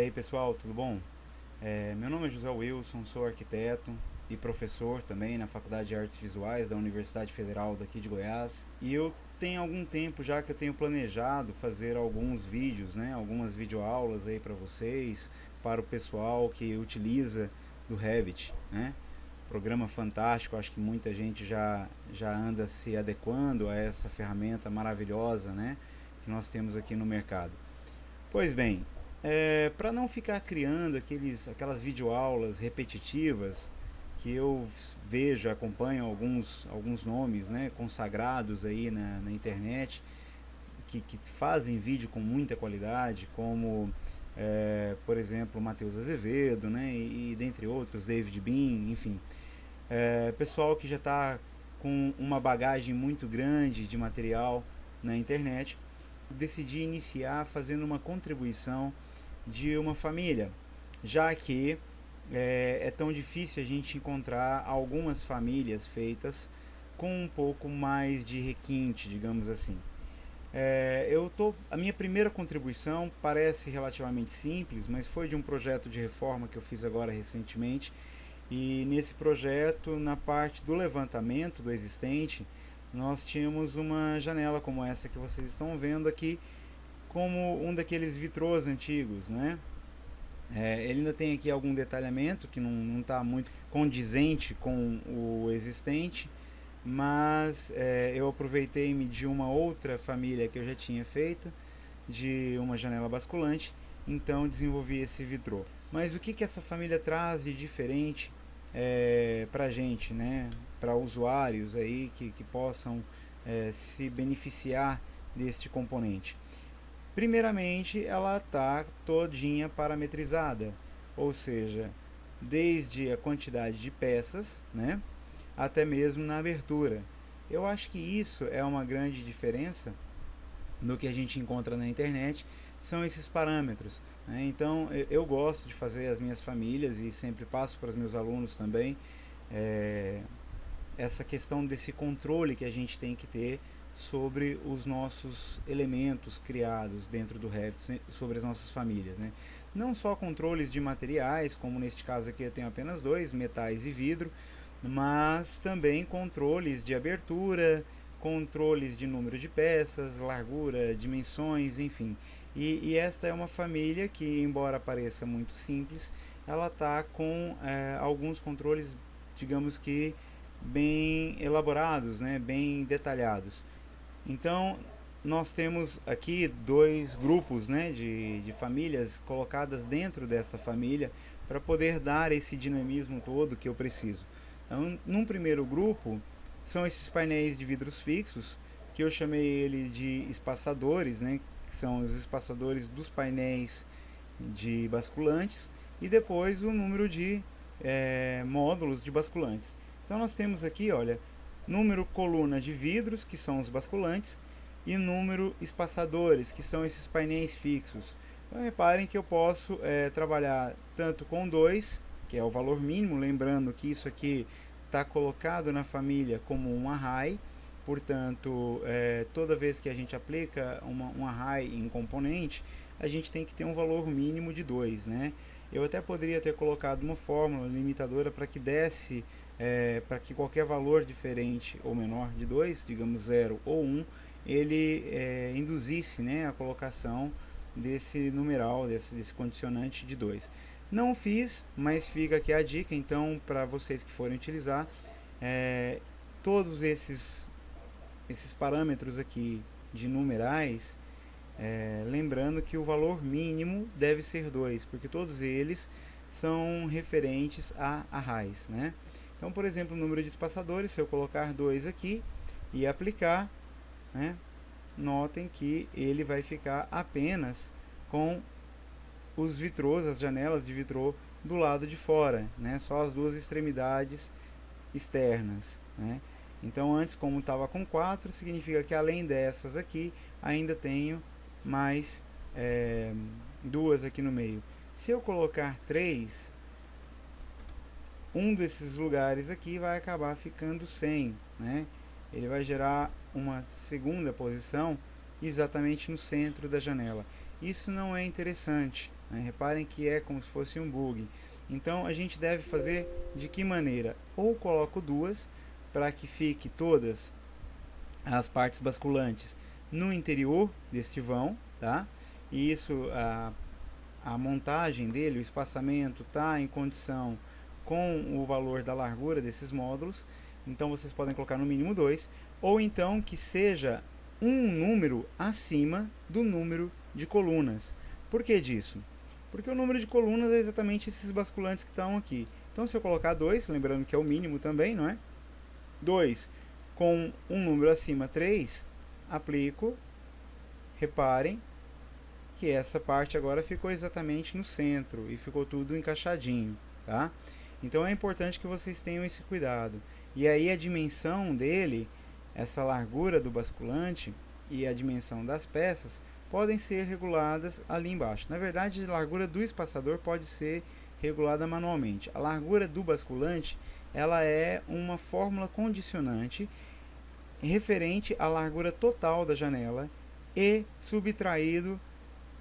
aí pessoal, tudo bom? Meu nome é José Wilson, sou arquiteto e professor também na Faculdade de Artes Visuais da Universidade Federal daqui de Goiás. E eu tenho algum tempo já que eu tenho planejado fazer alguns vídeos, né, algumas videoaulas aí para vocês, para o pessoal que utiliza do Revit, né? Programa fantástico, acho que muita gente já anda se adequando a essa ferramenta maravilhosa, né, que nós temos aqui no mercado. Pois bem, para não ficar criando aquelas videoaulas repetitivas que eu vejo, acompanho alguns nomes, né, consagrados aí na internet, que fazem vídeo com muita qualidade, como, por exemplo, Matheus Azevedo, né, e dentre outros, David Bean, enfim. Pessoal que já está com uma bagagem muito grande de material na internet, decidi iniciar fazendo uma contribuição de uma família, já que é tão difícil a gente encontrar algumas famílias feitas com um pouco mais de requinte, digamos assim. A minha primeira contribuição parece relativamente simples, mas foi de um projeto de reforma que eu fiz agora recentemente. E nesse projeto, na parte do levantamento do existente, nós tínhamos uma janela como essa que vocês estão vendo aqui, como um daqueles vitrôs antigos, né? Ele ainda tem aqui algum detalhamento que não está muito condizente com o existente, mas eu aproveitei-me de uma outra família que eu já tinha feita, de uma janela basculante, então desenvolvi esse vitrô. Mas o que essa família traz de diferente para a gente, né? Para usuários aí que possam se beneficiar deste componente? Primeiramente, ela está todinha parametrizada, ou seja, desde a quantidade de peças, né, até mesmo na abertura. Eu acho que isso é uma grande diferença no que a gente encontra na internet, são esses parâmetros, né? Então eu gosto de fazer as minhas famílias e sempre passo para os meus alunos também é, essa questão desse controle que a gente tem que ter sobre os nossos elementos criados dentro do Revit, sobre as nossas famílias, né? Não só controles de materiais, como neste caso aqui eu tenho apenas dois, metais e vidro, mas também controles de abertura, controles de número de peças, largura, dimensões, enfim. E esta é uma família que, embora pareça muito simples, ela está com alguns controles, digamos que bem elaborados, né, bem detalhados. Então, nós temos aqui dois grupos, né, de famílias colocadas dentro dessa família para poder dar esse dinamismo todo que eu preciso. Então, num primeiro grupo, são esses painéis de vidros fixos, que eu chamei ele de espaçadores, né, que são os espaçadores dos painéis de basculantes, e depois o número de módulos de basculantes. Então nós temos aqui, olha, número coluna de vidros, que são os basculantes, e número espaçadores, que são esses painéis fixos. Então reparem que eu posso trabalhar tanto com dois, que é o valor mínimo, lembrando que isso aqui está colocado na família como um array, portanto, toda vez que a gente aplica um array em componente, a gente tem que ter um valor mínimo de 2, né? Eu até poderia ter colocado uma fórmula limitadora para que desse, para que qualquer valor diferente ou menor de 2, digamos 0 ou 1, ele induzisse, né, a colocação desse numeral, desse condicionante de 2. Não fiz, mas fica aqui a dica, então, para vocês que forem utilizar, todos esses parâmetros aqui de numerais, lembrando que o valor mínimo deve ser 2, porque todos eles são referentes a arrays, né? Então, por exemplo, o número de espaçadores, se eu colocar 2 aqui e aplicar, né, notem que ele vai ficar apenas com os vitrôs, as janelas de vitrô do lado de fora, né? Só as duas extremidades externas, né? Então antes, como estava com 4, significa que além dessas aqui, ainda tenho mais duas aqui no meio. Se eu colocar 3, um desses lugares aqui vai acabar ficando sem, né? Ele vai gerar uma segunda posição exatamente no centro da janela. Isso não é interessante, né? Reparem que é como se fosse um bug. Então a gente deve fazer de que maneira? Ou coloco duas para que fique todas as partes basculantes no interior deste vão, tá? E isso, a montagem dele, o espaçamento está em condição com o valor da largura desses módulos. Então vocês podem colocar no mínimo 2, ou então que seja um número acima do número de colunas. Por que disso? Porque o número de colunas é exatamente esses basculantes que estão aqui. Então se eu colocar 2, lembrando que é o mínimo também, não é? 2 com um número acima 3, aplico, reparem que essa parte agora ficou exatamente no centro e ficou tudo encaixadinho, tá? Então é importante que vocês tenham esse cuidado. E aí a dimensão dele, essa largura do basculante e a dimensão das peças podem ser reguladas ali embaixo. Na verdade, a largura do espaçador pode ser regulada manualmente. A largura do basculante, ela é uma fórmula condicionante referente à largura total da janela e subtraído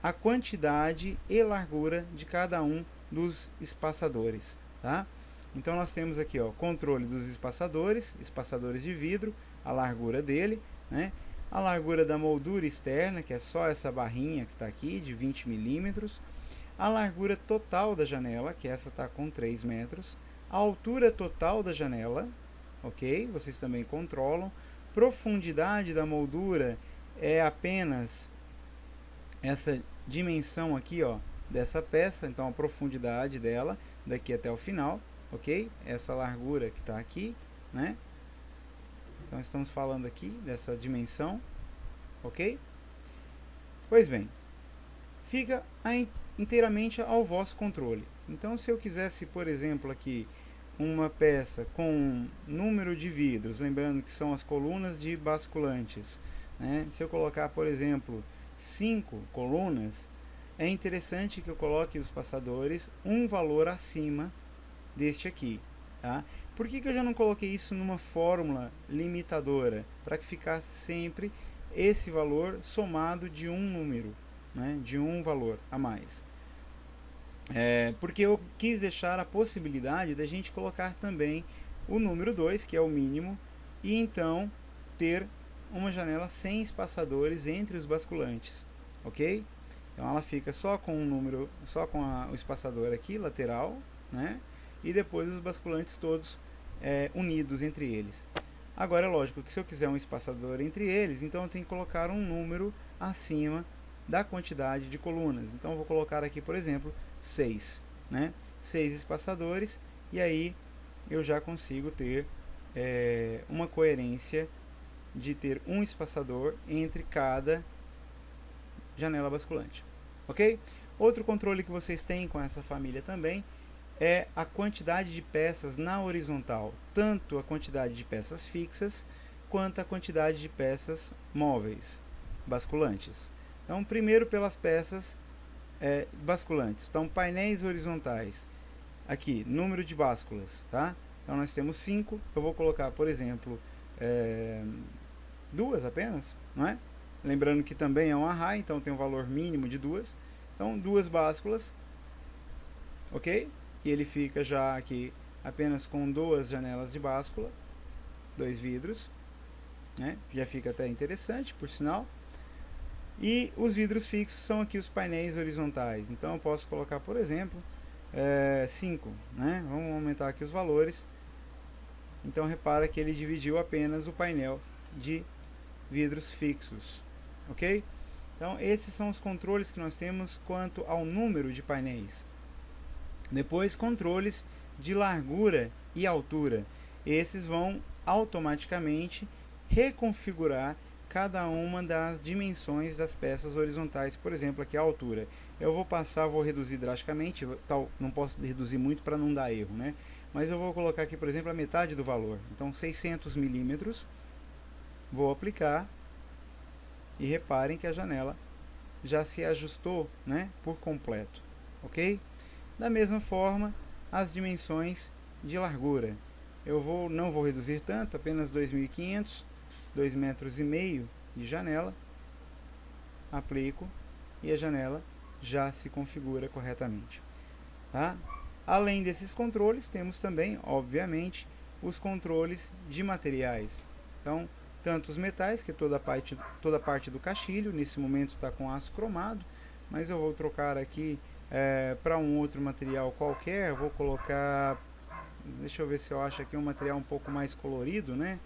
a quantidade e largura de cada um dos espaçadores, tá? Então nós temos aqui, ó, controle dos espaçadores de vidro, a largura dele, né? A largura da moldura externa, que é só essa barrinha que está aqui, de 20 milímetros, a largura total da janela, que essa está com 3 metros, a altura total da janela, ok? Vocês também controlam. Profundidade da moldura é apenas essa dimensão aqui, ó, dessa peça, então a profundidade dela daqui até o final, ok? Essa largura que está aqui, né? Então estamos falando aqui dessa dimensão, ok? Pois bem, fica inteiramente ao vosso controle. Então se eu quisesse, por exemplo, aqui uma peça com número de vidros, lembrando que são as colunas de basculantes, né? Se eu colocar, por exemplo, 5 colunas, é interessante que eu coloque os passadores um valor acima deste aqui, tá? Por que eu já não coloquei isso numa fórmula limitadora? Para que ficasse sempre esse valor somado de um número, né? De um valor a mais. Porque eu quis deixar a possibilidade da gente colocar também o número 2, que é o mínimo, e então ter uma janela sem espaçadores entre os basculantes, ok? Então ela fica só com o espaçador aqui, lateral, né? E depois os basculantes todos unidos entre eles. Agora é lógico que se eu quiser um espaçador entre eles, então eu tenho que colocar um número acima da quantidade de colunas. Então eu vou colocar aqui, por exemplo, 6, né? 6 espaçadores, e aí eu já consigo ter uma coerência de ter um espaçador entre cada janela basculante, ok? Outro controle que vocês têm com essa família também é a quantidade de peças na horizontal, tanto a quantidade de peças fixas quanto a quantidade de peças móveis, basculantes. Então, primeiro pelas peças basculantes. Então, painéis horizontais. Aqui, número de básculas, tá? Então, nós temos 5. Eu vou colocar, por exemplo, 2 apenas, não é? Lembrando que também é um array, então tem um valor mínimo de 2. Então, 2 básculas, ok? E ele fica já aqui apenas com 2 janelas de báscula, 2 vidros, né? Já fica até interessante, por sinal. E os vidros fixos são aqui os painéis horizontais. Então eu posso colocar, por exemplo, 5, né? Vamos aumentar aqui os valores. Então repara que ele dividiu apenas o painel de vidros fixos, ok? Então esses são os controles que nós temos quanto ao número de painéis. Depois, controles de largura e altura. Esses vão automaticamente reconfigurar cada uma das dimensões das peças horizontais. Por exemplo, aqui a altura. Eu vou reduzir drasticamente, não posso reduzir muito para não dar erro, né? Mas eu vou colocar aqui, por exemplo, a metade do valor. Então, 600 milímetros. Vou aplicar e reparem que a janela já se ajustou, né, por completo, ok? Da mesma forma, as dimensões de largura. Não vou reduzir tanto, apenas 2.500, 2,5 metros de janela. Aplico e a janela já se configura corretamente, tá? Além desses controles, temos também, obviamente, os controles de materiais. Então, tanto os metais, que é toda a parte do caixilho, nesse momento está com aço cromado, mas eu vou trocar aqui para um outro material qualquer. Vou colocar, deixa eu ver se eu acho aqui um material um pouco mais colorido, né?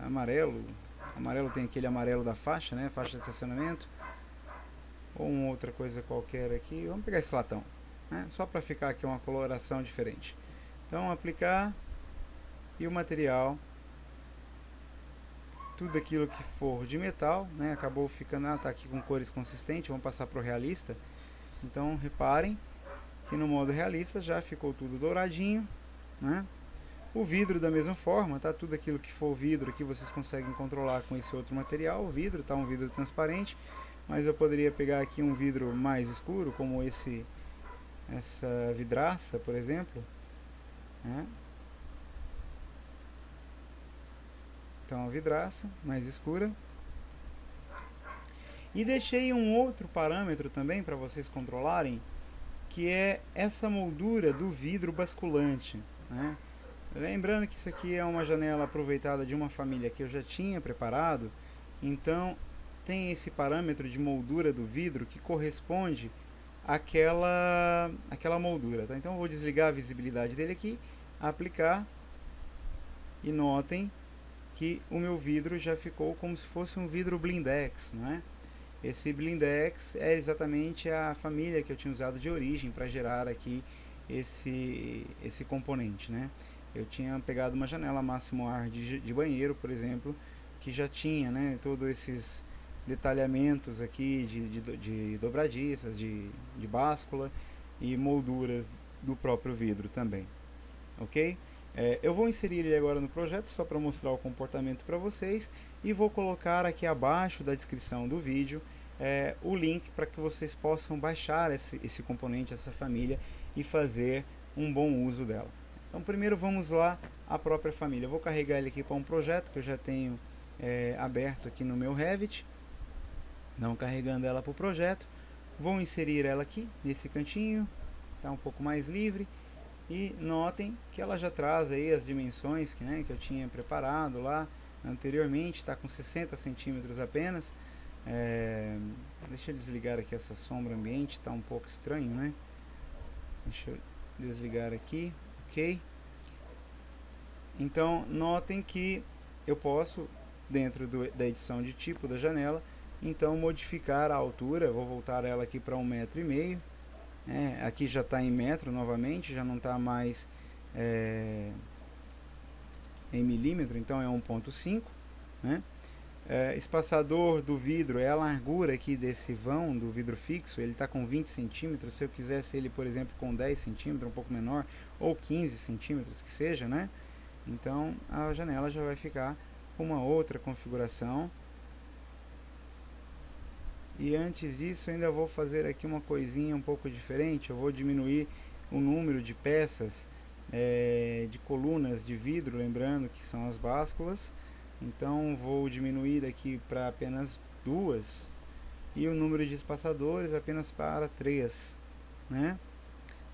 Amarelo tem aquele amarelo da faixa, né? Faixa de estacionamento. Ou uma outra coisa qualquer aqui. Vamos pegar esse latão, né? Só para ficar aqui uma coloração diferente. Então, aplicar e o material, tudo aquilo que for de metal, né? Acabou ficando, tá aqui com cores consistentes. Vamos passar para o realista. Então, reparem que no modo realista já ficou tudo douradinho, né? O vidro da mesma forma, tá? Tudo aquilo que for vidro aqui vocês conseguem controlar com esse outro material. O vidro tá um vidro transparente, mas eu poderia pegar aqui um vidro mais escuro, como essa vidraça, por exemplo, né? Então a vidraça mais escura. E deixei um outro parâmetro também para vocês controlarem, que é essa moldura do vidro basculante, né? Lembrando que isso aqui é uma janela aproveitada de uma família que eu já tinha preparado, então tem esse parâmetro de moldura do vidro que corresponde àquela moldura, tá? Então eu vou desligar a visibilidade dele aqui, aplicar, e notem que o meu vidro já ficou como se fosse um vidro blindex, não é? Esse blindex é exatamente a família que eu tinha usado de origem para gerar aqui esse componente, né? Eu tinha pegado uma janela máximo ar de banheiro, por exemplo, que já tinha, né, todos esses detalhamentos aqui de dobradiças, de báscula e molduras do próprio vidro também, ok? Eu vou inserir ele agora no projeto só para mostrar o comportamento para vocês, e vou colocar aqui abaixo da descrição do vídeo o link para que vocês possam baixar esse componente, essa família, e fazer um bom uso dela. Então primeiro vamos lá à própria família. Eu vou carregar ele aqui para um projeto que eu já tenho aberto aqui no meu Revit. Não carregando ela para o projeto. Vou inserir ela aqui nesse cantinho. Está um pouco mais livre. E notem que ela já traz aí as dimensões que eu tinha preparado lá anteriormente. Está com 60 centímetros apenas. Deixa eu desligar aqui essa sombra ambiente. Está um pouco estranho, né? Deixa eu desligar aqui. Ok? Então notem que eu posso, dentro da edição de tipo da janela, então modificar a altura. Vou voltar ela aqui para 1,5 m. Aqui já está em metro novamente, já não está mais em milímetro, então é 1,5, né? Espaçador do vidro é a largura aqui desse vão do vidro fixo. Ele está com 20 centímetros. Se eu quisesse ele, por exemplo, com 10 centímetros, um pouco menor, ou 15 centímetros que seja, né? Então a janela já vai ficar com uma outra configuração. E antes disso, ainda vou fazer aqui uma coisinha um pouco diferente. Eu vou diminuir o número de peças de colunas de vidro, lembrando que são as básculas. Então vou diminuir aqui para apenas 2, e o número de espaçadores apenas para 3, né?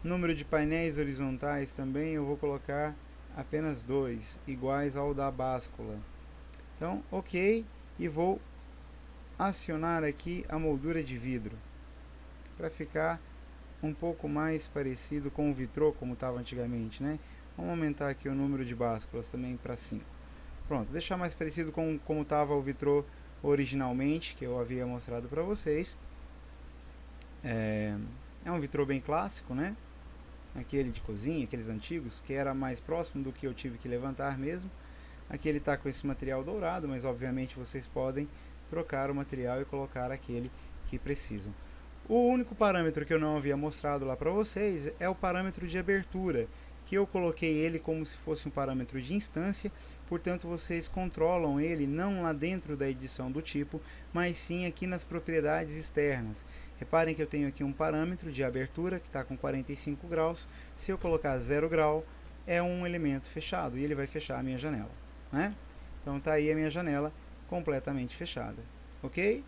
Número de painéis horizontais também eu vou colocar apenas 2, iguais ao da báscula. Então, ok, e vou acionar aqui a moldura de vidro para ficar um pouco mais parecido com o vitrô como estava antigamente, né? Vamos aumentar aqui o número de básculas também para 5. Pronto, deixar mais parecido com como estava o vitrô originalmente, que eu havia mostrado para vocês. É um vitrô bem clássico, né? Aquele de cozinha, aqueles antigos, que era mais próximo do que eu tive que levantar mesmo. Aqui ele está com esse material dourado, mas obviamente vocês podem trocar o material e colocar aquele que precisam. O único parâmetro que eu não havia mostrado lá para vocês é o parâmetro de abertura, que eu coloquei ele como se fosse um parâmetro de instância. Portanto, vocês controlam ele não lá dentro da edição do tipo, mas sim aqui nas propriedades externas. Reparem que eu tenho aqui um parâmetro de abertura que está com 45 graus. Se eu colocar 0 grau, é um elemento fechado e ele vai fechar a minha janela, né? Então está aí a minha janela completamente fechada, ok?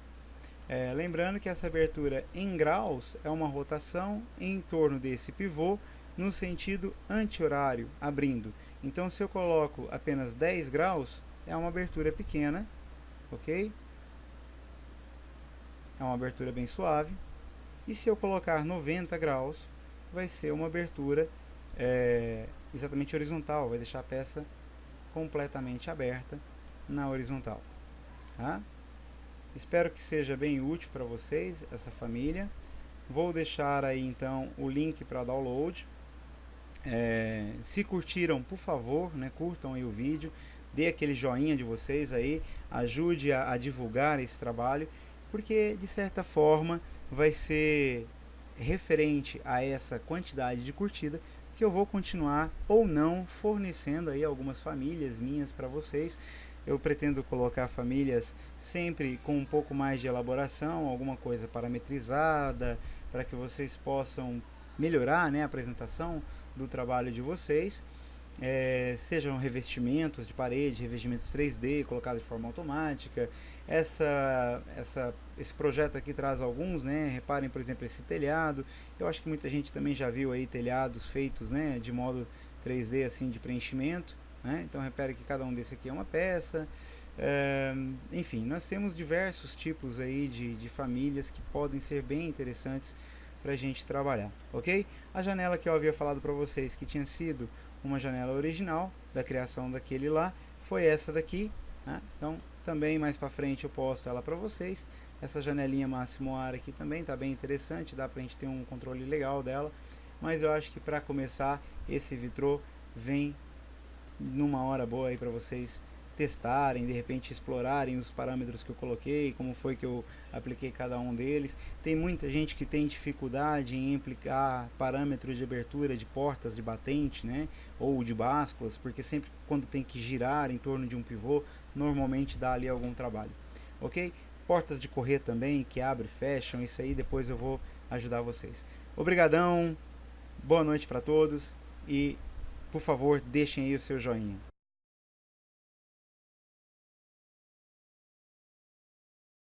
Lembrando que essa abertura em graus é uma rotação em torno desse pivô no sentido anti-horário, abrindo. Então, se eu coloco apenas 10 graus, é uma abertura pequena, ok? É uma abertura bem suave. E se eu colocar 90 graus, vai ser uma abertura exatamente horizontal, vai deixar a peça completamente aberta na horizontal. Tá? Espero que seja bem útil para vocês, essa família. Vou deixar aí então o link para download. Se curtiram, por favor, né, curtam aí o vídeo, dê aquele joinha de vocês aí, ajude a divulgar esse trabalho, porque de certa forma vai ser referente a essa quantidade de curtida que eu vou continuar ou não fornecendo aí algumas famílias minhas para vocês. Eu pretendo colocar famílias sempre com um pouco mais de elaboração, alguma coisa parametrizada, para que vocês possam melhorar, né, a apresentação do trabalho de vocês. Sejam revestimentos de parede, revestimentos 3D colocados de forma automática. Esse projeto aqui traz alguns, né? Reparem, por exemplo, esse telhado. Eu acho que muita gente também já viu aí telhados feitos, né, de modo 3D assim, de preenchimento, né? Então repare que cada um desse aqui é uma peça. Enfim, nós temos diversos tipos aí de famílias que podem ser bem interessantes para a gente trabalhar, ok? A janela que eu havia falado para vocês que tinha sido uma janela original da criação daquele lá, foi essa daqui, né? Então também mais para frente eu posto ela para vocês. Essa janelinha máximo ar aqui também está bem interessante, dá para a gente ter um controle legal dela, mas eu acho que para começar esse vitrô vem numa hora boa aí para vocês testarem, de repente explorarem os parâmetros que eu coloquei, como foi que eu apliquei cada um deles. Tem muita gente que tem dificuldade em aplicar parâmetros de abertura de portas de batente, né, ou de básculas, porque sempre quando tem que girar em torno de um pivô, normalmente dá ali algum trabalho, ok? Portas de correr também, que abrem e fecham, isso aí depois eu vou ajudar vocês. Obrigadão, boa noite para todos e por favor deixem aí o seu joinha.